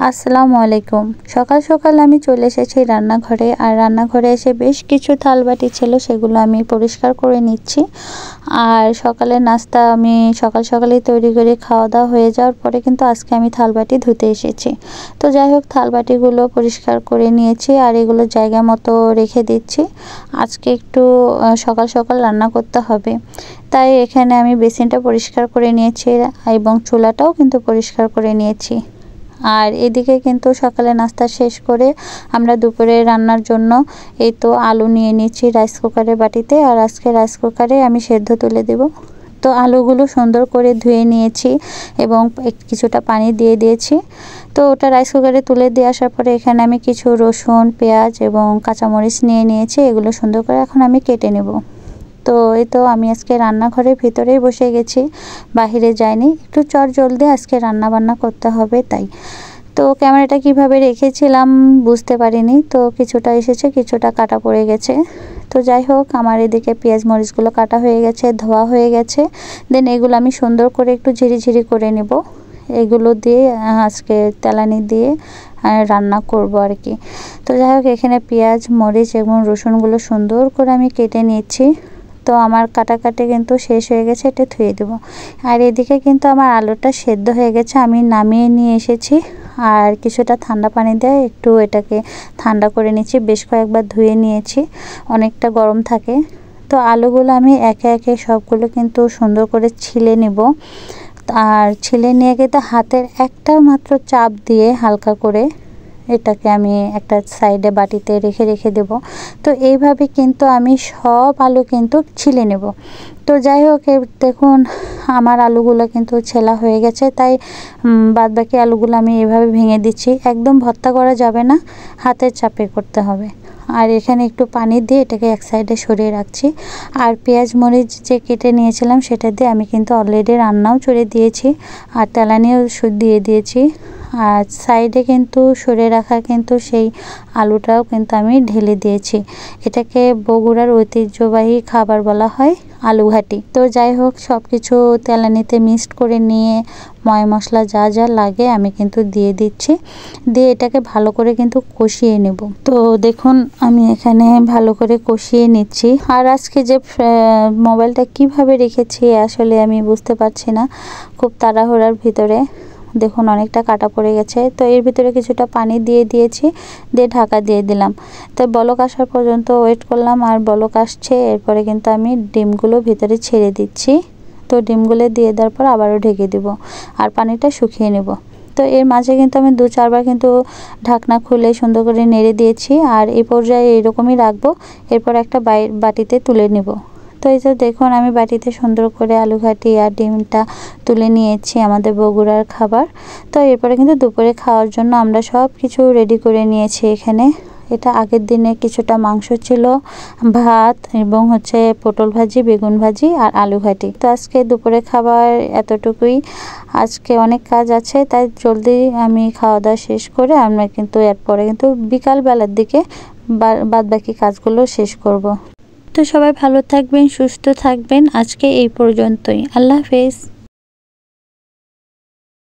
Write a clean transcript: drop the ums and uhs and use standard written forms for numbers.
আসসালামু আলাইকুম। সকাল সকাল আমি চলে এসেছি রান্নাঘরে। আর রান্নাঘরে এসে বেশ কিছু থালবাটি ছিল, সেগুলো আমি পরিষ্কার করে নিচ্ছি। আর সকালের নাস্তা আমি সকাল সকালেই তৈরি করে খাওয়া দাওয়া হয়ে যাওয়ার পরে কিন্তু আজকে আমি থালবাটি ধুতে এসেছি। তো যাই হোক, থালবাটিগুলো পরিষ্কার করে নিয়েছি আর এগুলো জায়গা মতো রেখে দিচ্ছি। আজকে একটু সকাল সকাল রান্না করতে হবে, তাই এখানে আমি বেসিনটা পরিষ্কার করে নিয়েছি এবং চুলাটাও কিন্তু পরিষ্কার করে নিয়েছি। আর এদিকে কিন্তু সকালে নাস্তা শেষ করে আমরা দুপুরে রান্নার জন্য এই তো আলু নিয়ে নিচ্ছি রাইস কুকারের বাটিতে। আর আজকে রাইস কুকারে আমি সেদ্ধ তুলে দেব। তো আলুগুলো সুন্দর করে ধুয়ে নিয়েছি এবং কিছুটা পানি দিয়ে দিয়েছি। তো ওটা রাইস কুকারে তুলে দিয়ে আসার পরে এখানে আমি কিছু রসুন, পেঁয়াজ এবং কাঁচামরিচ নিয়ে নিয়েছি। এগুলো সুন্দর করে এখন আমি কেটে নেব। তো এই তো আমি আজকে রান্নাঘরের ভিতরেই বসে গেছি, বাহিরে যাইনি। একটু জলদি আজকে রান্না বান্না করতে হবে তাই। তো ক্যামেরাটা কিভাবে রেখেছিলাম বুঝতে পারিনি, তো কিছুটা এসেছে, কিছুটা কাটা পড়ে গেছে। তো যাই হোক, আমার এদিকে পেঁয়াজ মরিচগুলো কাটা হয়ে গেছে, ধোয়া হয়ে গেছে। দেন এগুলো আমি সুন্দর করে একটু ঝিরিঝিরি করে নেব। এগুলো দিয়ে আজকে তেলানি দিয়ে রান্না করব আর কি। তো যাই হোক, এখানে পেঁয়াজ মরিচ এবং রসুনগুলো সুন্দর করে আমি কেটে নিচ্ছি। তো আমার কাটাকাটি কিন্তু শেষ হয়ে গেছে, এটা ধুয়ে দেব। আর এদিকে কিন্তু আমার আলুটা সেদ্ধ হয়ে গেছে, আমি নামিয়ে নিয়ে এসেছি। আর কিছুটা ঠান্ডা পানি দিয়ে একটু এটাকে ঠান্ডা করে নিচ্ছি। বেশ কয়েকবার ধুয়ে নিয়েছি, অনেকটা গরম থাকে। তো আলুগুলো আমি একে একে সবগুলো কিন্তু সুন্দর করে ছিলে নিব। আর ছিলে নিয়ে কিন্তু হাতের একটা মাত্র চাপ দিয়ে হালকা করে এটাকে আমি একটা সাইডে বাটিতে রেখে দেব। তো এইভাবে কিন্তু আমি সব আলু কিন্তু ছিলে নেব। তো যাই হোক, দেখুন আমার আলুগুলো কিন্তু ছেলা হয়ে গেছে, তাই বাদবাকি আলুগুলো আমি এভাবে ভেঙে দিচ্ছি। একদম ভর্তা করা যাবে না, হাতের চাপে করতে হবে। আর এখানে একটু পানি দিয়ে এটাকে এক সাইডে সরিয়ে রাখছি। আর পেঁয়াজ মরিচ যে কেটে নিয়েছিলাম সেটা দিয়ে আমি কিন্তু অলরেডি রান্নাও চড়ে দিয়েছি আর তেলানিও দিয়ে দিয়েছি। আর সাইডে কিন্তু সরে রাখা কিন্তু সেই আলুটাও কিন্তু আমি ঢেলে দিয়েছি। এটাকে বগুড়ার ঐতিহ্যবাহী খাবার বলা হয় আলু ঘাটি। তো যাই হোক, সব কিছু তেলানিতে মিক্সড করে নিয়ে ময় মশলা যা যা লাগে আমি কিন্তু দিয়ে দিচ্ছি। দিয়ে এটাকে ভালো করে কিন্তু কষিয়ে নেব। তো দেখুন আমি এখানে ভালো করে কষিয়ে নিচ্ছি। আর আজকে যে মোবাইলটা কিভাবে রেখেছি আসলে আমি বুঝতে পারছি না, খুব তাড়াহুড়ার ভিতরে। দেখুন অনেকটা কাটা পড়ে গেছে। তো এর ভিতরে কিছুটা পানি দিয়ে দিয়েছি, দিয়ে ঢাকা দিয়ে দিলাম। তো বলক আসার পর্যন্ত ওয়েট করলাম। আর বলক আসছে, এরপরে কিন্তু আমি ডিমগুলো ভিতরে ছেড়ে দিচ্ছি। তো ডিমগুলো দিয়ে দেওয়ার পর আবারও ঢেকে দিব আর পানিটা শুকিয়ে নেব। তো এর মাঝে কিন্তু আমি 2-4 বার কিন্তু ঢাকনা খুলে সুন্দর করে নেড়ে দিয়েছি। আর এই পর্যায়ে এইরকমই রাখবো, এরপর একটা বাটিতে তুলে নেব। তো এই যে দেখুন আমি বাটিতে সুন্দর করে আলু ঘাটি আর ডিমটা তুলে নিয়েছি, আমাদের বগুড়ার খাবার। তো এরপরে কিন্তু দুপুরে খাওয়ার জন্য আমরা সব কিছু রেডি করে নিয়েছি এখানে। এটা আগের দিনে কিছুটা মাংস ছিল, ভাত এবং পটল ভাজি, বেগুন ভাজি আর আলু ঘাটি। তো আজকে দুপুরে খাবার এতটুকুই। আজকে অনেক কাজ আছে, তাই জলদি আমি খাওয়া দাওয়া শেষ করে আমরা কিন্তু এরপরে কিন্তু বিকাল বেলার দিকে বাদ বাকি কাজগুলো শেষ করব। তো সবাই ভালো থাকবেন, সুস্থ থাকবেন। আজকে এই পর্যন্তই। আল্লাহ হাফেজ।